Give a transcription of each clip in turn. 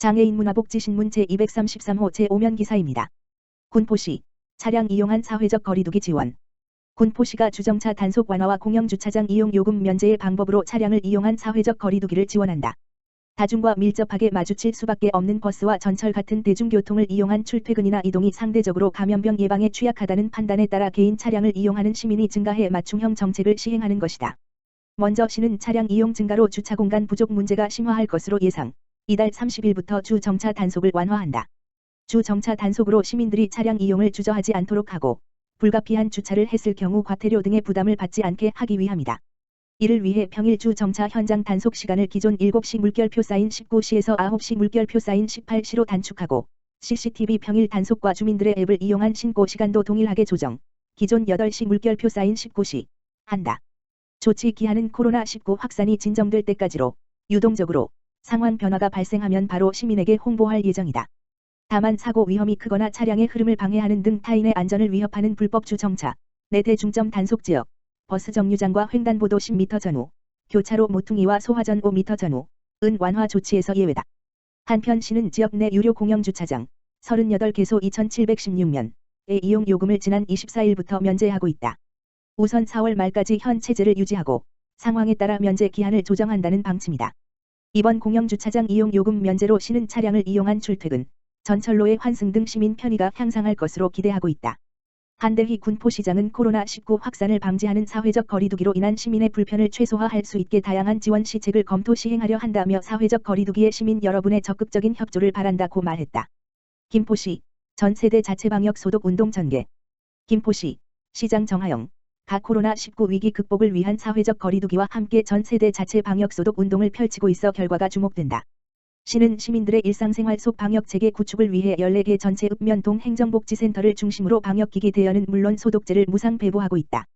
장애인 문화복지신문 제233호 제5면 기사입니다. 군포시 차량 이용한 사회적 거리두기 지원. 군포시가 주정차 단속 완화와 공영주차장 이용 요금 면제의 방법으로 차량을 이용한 사회적 거리두기를 지원한다. 다중과 밀접하게 마주칠 수밖에 없는 버스와 전철 같은 대중교통을 이용한 출퇴근이나 이동이 상대적으로 감염병 예방에 취약하다는 판단에 따라 개인 차량을 이용하는 시민이 증가해 맞춤형 정책을 시행하는 것이다. 먼저 시는 차량 이용 증가로 주차 공간 부족 문제가 심화할 것으로 예상. 이달 30일부터 주 정차 단속을 완화한다. 주 정차 단속으로 시민들이 차량 이용을 주저하지 않도록 하고 불가피한 주차를 했을 경우 과태료 등의 부담을 받지 않게 하기 위함이다. 이를 위해 평일 주 정차 현장 단속 시간을 기존 7시 물결표 사인 19시에서 9시 물결표 사인 18시로 단축하고 CCTV 평일 단속과 주민들의 앱을 이용한 신고 시간도 동일하게 조정, 기존 8시 물결표 사인 19시 한다. 조치 기한은 코로나19 확산이 진정될 때까지로 유동적으로 상황 변화가 발생하면 바로 시민에게 홍보할 예정이다. 다만 사고 위험이 크거나 차량의 흐름을 방해하는 등 타인의 안전을 위협하는 불법 주정차, 내 대중점 단속지역, 버스 정류장과 횡단보도 10m 전후, 교차로 모퉁이와 소화전 5m 전후은 완화 조치에서 예외다. 한편 시는 지역 내 유료 공영주차장 38개소 2716년의 이용 요금을 지난 24일부터 면제하고 있다. 우선 4월 말까지 현 체제를 유지하고 상황에 따라 면제 기한을 조정한다는 방침이다. 이번 공영주차장 이용 요금 면제로 시는 차량을 이용한 출퇴근, 전철로의 환승 등 시민 편의가 향상할 것으로 기대하고 있다. 한대희 군포시장은 코로나19 확산을 방지하는 사회적 거리두기로 인한 시민의 불편을 최소화할 수 있게 다양한 지원 시책을 검토 시행하려 한다며 사회적 거리두기에 시민 여러분의 적극적인 협조를 바란다고 말했다. 김포시 전세대 자체 방역 소독 운동 전개. 김포시 시장 정하영 가 코로나19 위기 극복을 위한 사회적 거리두기와 함께 전 세대 자체 방역 소독 운동을 펼치고 있어 결과가 주목된다. 시는 시민들의 일상생활 속 방역체계 구축을 위해 14개 전체 읍면동 행정복지센터를 중심으로 방역기기 대여는 물론 소독제를 무상 배부하고 있다.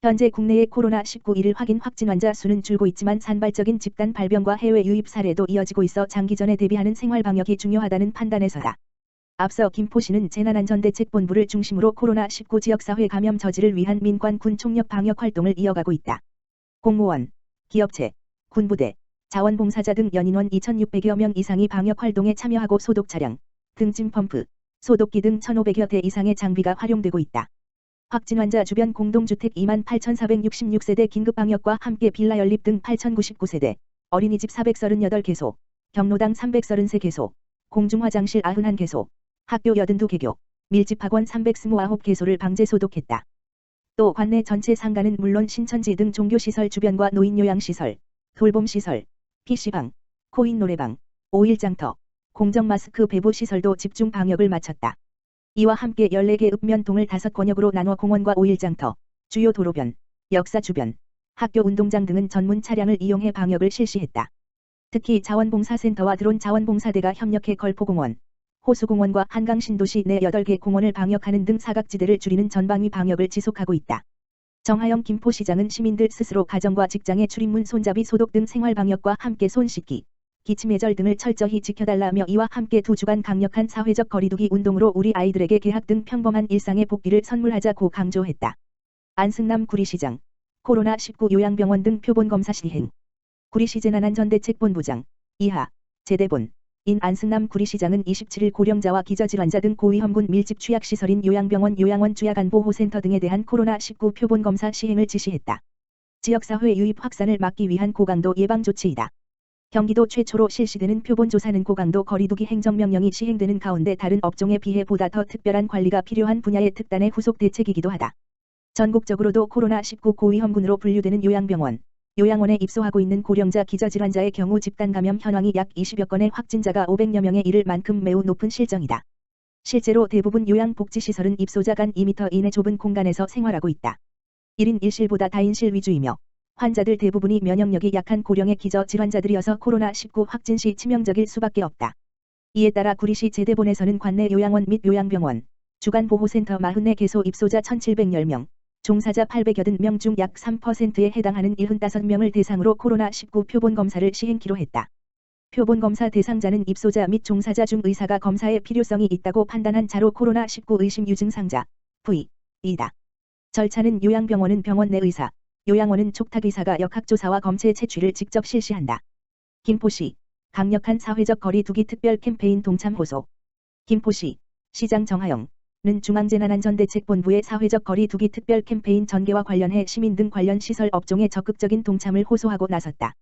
현재 국내의 코로나19 1일 확인 확진 환자 수는 줄고 있지만 산발적인 집단 발병과 해외 유입 사례도 이어지고 있어 장기전에 대비하는 생활방역이 중요하다는 판단에서다. 앞서 김포시는 재난안전대책본부를 중심으로 코로나19 지역사회 감염 저지를 위한 민관 군 총력 방역 활동을 이어가고 있다. 공무원, 기업체, 군부대, 자원봉사자 등 연인원 2,600여 명 이상이 방역 활동에 참여하고 소독 차량, 등짐 펌프, 소독기 등 1,500여 대 이상의 장비가 활용되고 있다. 확진 환자 주변 공동주택 28,466세대 긴급방역과 함께 빌라 연립 등 8,099세대, 어린이집 438개소, 경로당 333개소, 공중화장실 91개소, 학교 82개교, 밀집학원 329개소를 방제 소독했다. 또 관내 전체 상가는 물론 신천지 등 종교시설 주변과 노인요양시설, 돌봄시설, PC방, 코인 노래방, 오일장터, 공정마스크 배부 시설도 집중 방역을 마쳤다. 이와 함께 14개 읍면동을 5권역으로 나눠 공원과 오일장터, 주요 도로변, 역사 주변, 학교 운동장 등은 전문 차량을 이용해 방역을 실시했다. 특히 자원봉사센터와 드론 자원봉사대가 협력해 걸포공원, 호수공원과 한강신도시 내 8개 공원을 방역하는 등 사각지대를 줄이는 전방위 방역을 지속하고 있다. 정하영 김포시장은 시민들 스스로 가정과 직장의 출입문 손잡이 소독 등 생활방역과 함께 손 씻기, 기침 예절 등을 철저히 지켜달라며 이와 함께 2주간 강력한 사회적 거리두기 운동으로 우리 아이들에게 개학 등 평범한 일상의 복귀를 선물하자고 강조했다. 안승남 구리시장, 코로나19 요양병원 등 표본검사 시행. 구리시 재난안전대책본부장, 이하, 제대본. 인 안승남 구리시장은 27일 고령자와 기저질환자 등 고위험군 밀집 취약시설인 요양병원 요양원 주야간보호센터 등에 대한 코로나19 표본검사 시행을 지시했다. 지역사회 유입 확산을 막기 위한 고강도 예방조치이다. 경기도 최초로 실시되는 표본조사는 고강도 거리두기 행정명령이 시행되는 가운데 다른 업종에 비해 보다 더 특별한 관리가 필요한 분야의 특단의 후속 대책이기도 하다. 전국적으로도 코로나19 고위험군으로 분류되는 요양병원, 요양원에 입소하고 있는 고령자 기저질환자의 경우 집단 감염 현황이 약 20여 건의 확진자가 500여 명에 이를 만큼 매우 높은 실정이다. 실제로 대부분 요양복지시설은 입소자 간 2m 이내 좁은 공간에서 생활하고 있다. 1인 1실보다 다인실 위주이며 환자들 대부분이 면역력이 약한 고령의 기저질환자들이어서 코로나19 확진 시 치명적일 수밖에 없다. 이에 따라 구리시 제대본에서는 관내 요양원 및 요양병원, 주간보호센터 44개소 입소자 1,710명, 종사자 880명 중 약 3%에 해당하는 75명을 대상으로 코로나19 표본검사를 시행키로 했다. 표본검사 대상자는 입소자 및 종사자 중 의사가 검사의 필요성이 있다고 판단한 자로 코로나19 의심 유증상자, V.이다. 절차는 요양병원은 병원 내 의사, 요양원은 촉탁의사가 역학조사와 검체 채취를 직접 실시한다. 김포시 강력한 사회적 거리 두기 특별 캠페인 동참 호소. 김포시 시장 정하영은 중앙재난안전대책본부의 사회적 거리 두기 특별 캠페인 전개와 관련해 시민 등 관련 시설 업종의 적극적인 동참을 호소하고 나섰다.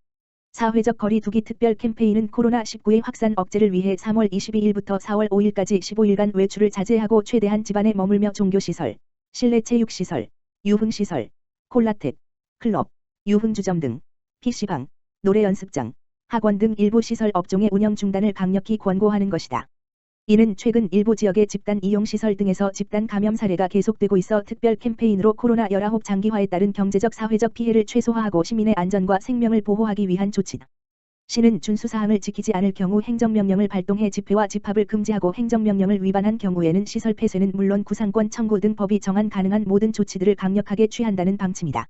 사회적 거리 두기 특별 캠페인은 코로나19의 확산 억제를 위해 3월 22일부터 4월 5일까지 15일간 외출을 자제하고 최대한 집안에 머물며 종교시설, 실내 체육시설, 유흥시설, 콜라텍, 클럽, 유흥주점 등 PC방, 노래연습장, 학원 등 일부 시설 업종의 운영 중단을 강력히 권고하는 것이다. 이는 최근 일부 지역의 집단 이용시설 등에서 집단 감염 사례가 계속되고 있어 특별 캠페인으로 코로나19 장기화에 따른 경제적 사회적 피해를 최소화하고 시민의 안전과 생명을 보호하기 위한 조치다. 시는 준수사항을 지키지 않을 경우 행정명령을 발동해 집회와 집합을 금지하고 행정명령을 위반한 경우에는 시설 폐쇄는 물론 구상권 청구 등 법이 정한 가능한 모든 조치들을 강력하게 취한다는 방침이다.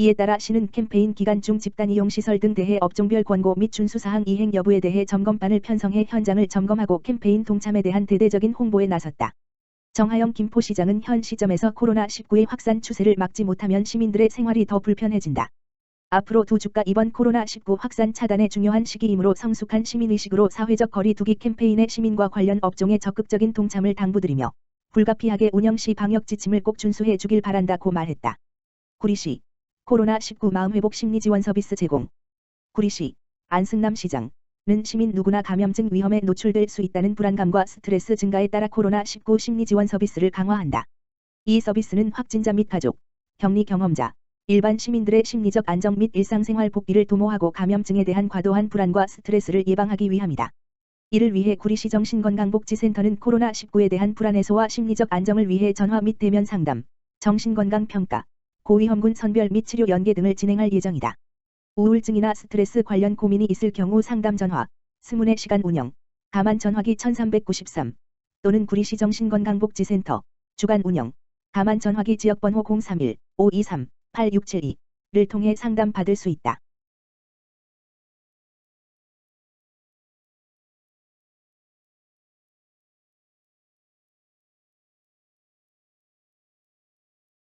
이에 따라 시는 캠페인 기간 중 집단 이용시설 등 대해 업종별 권고 및 준수사항 이행 여부에 대해 점검반을 편성해 현장을 점검하고 캠페인 동참에 대한 대대적인 홍보에 나섰다. 정하영 김포시장은 현 시점에서 코로나19의 확산 추세를 막지 못하면 시민들의 생활이 더 불편해진다. 앞으로 두 주가 이번 코로나19 확산 차단의 중요한 시기이므로 성숙한 시민의식으로 사회적 거리 두기 캠페인에 시민과 관련 업종의 적극적인 동참을 당부드리며 불가피하게 운영 시 방역 지침을 꼭 준수해 주길 바란다고 말했다. 구리시 코로나19 마음회복 심리지원 서비스 제공. 구리시 안승남 시장은 시민 누구나 감염증 위험에 노출될 수 있다는 불안감과 스트레스 증가에 따라 코로나19 심리지원 서비스를 강화한다. 이 서비스는 확진자 및 가족, 격리 경험자, 일반 시민들의 심리적 안정 및 일상생활 복귀를 도모하고 감염증에 대한 과도한 불안과 스트레스를 예방하기 위함이다. 이를 위해 구리시 정신건강복지센터는 코로나19에 대한 불안 해소와 심리적 안정을 위해 전화 및 대면 상담, 정신건강평가, 고위험군 선별 및 치료 연계 등을 진행할 예정이다. 우울증이나 스트레스 관련 고민이 있을 경우 상담 전화, 스문의 시간 운영, 가만 전화기 1393 또는 구리시 정신건강복지센터, 주간 운영, 가만 전화기 지역번호 031-523-8672를 통해 상담 받을 수 있다.